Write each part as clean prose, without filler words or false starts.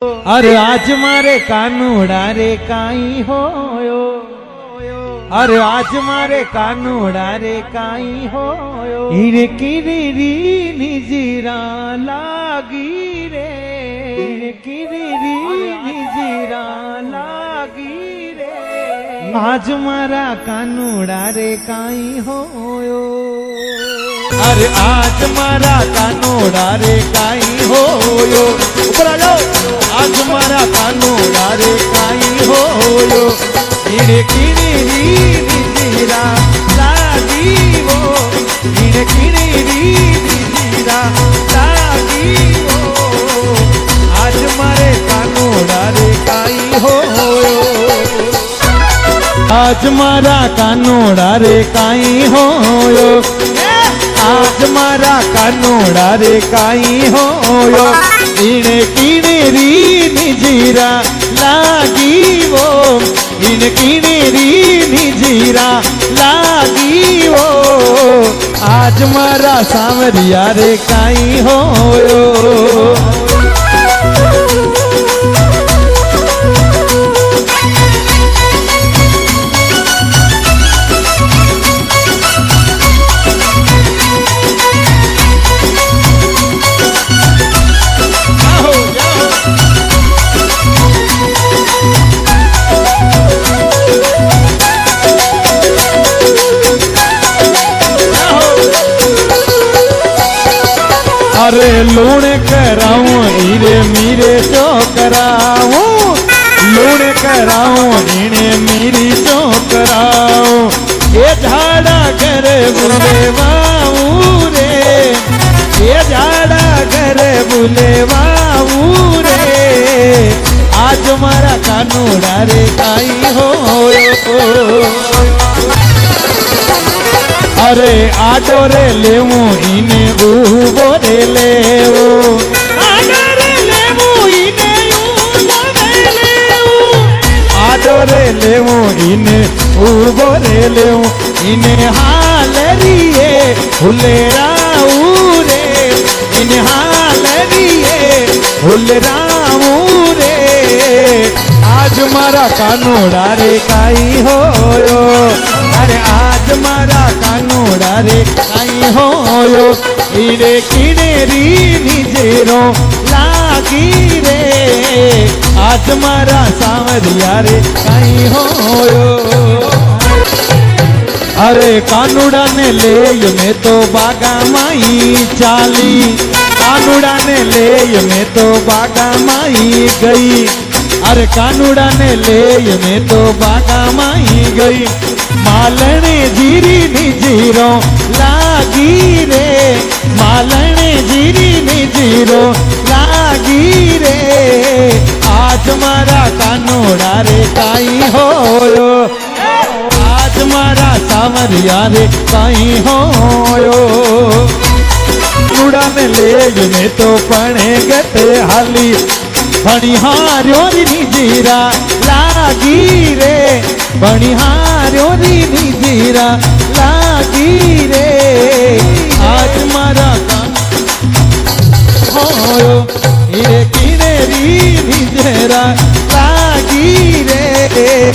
अरे आज मारे कानूड़ा रे काई होयो, अरे आज मारे कानूड़ा रे काई होयो, हीरे किरी निजीरा लागी रे, हीरे किरी निजीरा लागी रे, आज मारा कानूड़ा रे काई होयो, अरे आज मारा कानूड़ा रे काई होयो, ऊपर आ जाओ। आज मारा कानूड़ा रे काई होयो, हीरे किरी निजीरा लागी वो, हीरे किरी निजीरा लागी वो, आज मारे कानूड़ा रे काई होयो, आज मारा कानूड़ा रे काई होयो, आज मारा कानूड़ा रे काई होयो, इने किनेरी निजीरा लागी वो, इन किनेरी निजीरा लागी वो, आज मारा सांवरिया रे काई होयो। अरे लूण कराऊं हीरे मीरे चो कराऊं, लूण कराऊं हीरे मीरी चो कराऊं, ये झाड़ा करे बुलेवाऊं रे, ये झाड़ा करे बुलेवाऊं रे, आज मारा कानूड़ा रे काई होयो, अरे आडो रे लेवू इने ऊबो रे लेवू, आडो रे लेवू इने ऊबो रे लेवू, आडो रे लेवू इने ऊबो रे लेवू, इने हाल रिए हुलेराऊ रे, इने हाल रिए हुलेराऊ रे, आज मारा कानूड़ा रे काई होयो, अरे आज मारा कानूड़ा रे काई होयो, हीरे किनेरी निजेरो लागी रे, आज मारा सांवरिया रे काई होयो, अरे कानूड़ा ने ले में तो बागा माई चाली, कानूड़ा ने ले में तो बागा माई गई, अरे कानूड़ा ने ले में तो बागा माई गई, मालने जीरी निजीरो लागी रे, मालने जीरी निजीरो लागी रे, आज मारा कानूड़ा रे काई होयो, आज मारा सांवरिया रे काई होयो, कानूड़ा ने ले में तो पणे गते हाली, बणिहार्यो निजीरा लागी रे, बणिहार्यो निजीरा लागी रे, आज मारा होयो, हीरे किनेरी निजेरा लागी रे,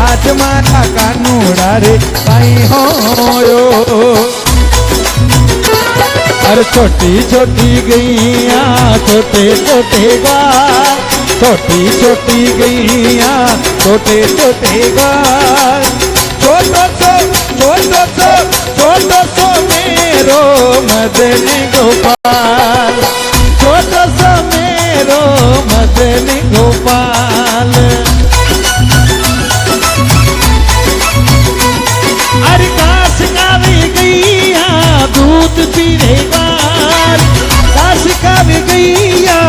आज मारा कानूड़ा रे काई होयो, अरे छोटी छोटी गैया छोटे छोटे गाल, छोटी छोटी गैया छोटे छोटे गाल, छोटो सो मेरो मदन गोपाल, छोटो सो मेरो मदन गोपाल, अरे काश गावी गैया दूध पीने बार, काश गावी गैया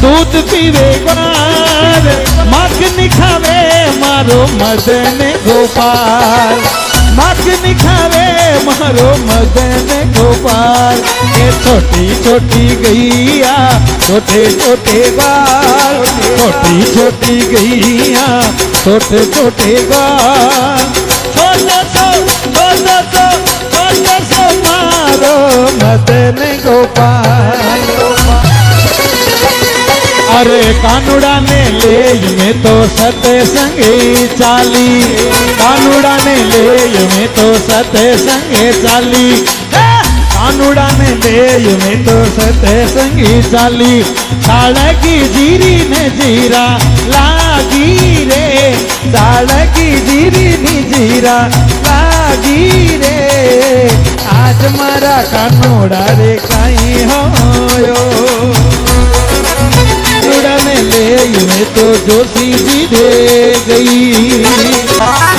दूध पीवे बार, माखन खावे मारो मदन गोपाल, माखन खावे मारो मदन गोपाल, ये छोटी छोटी गैया छोटे छोटे बाल, छोटी छोटी गैया छोटे छोटे बाल, छोटा सो मारो मदन गोपाल, अरे कानुड़ा ने ले मैं तो सत्संगे चाली, कानुड़ा ने ले मैं तो सत्संगे चाली, कानुड़ा ने ले मैं तो सत्संगी चाली। साड़की जीरी ने जीरा लागी रे, साड़की जीरी ने जीरा लागी रे, आज मारा कानुड़ा रे कहीं होयो। कानुड़ा ने ले मैं तो जोशी जी दे गई,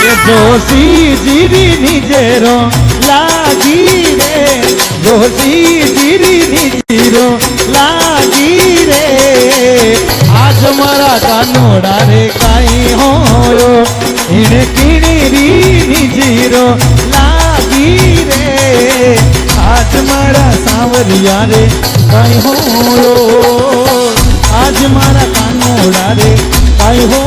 ये जोशी जीरी निजेरो लागी रे, जोशी जीरी निजेरो लागी रे, आज मारा कानोड़ा रे काई होयो, इने किणी री निजीरो लागी रे, आज मारा सांवरिया रे काई होयो, आज मारा कानोड़ा रे काई हो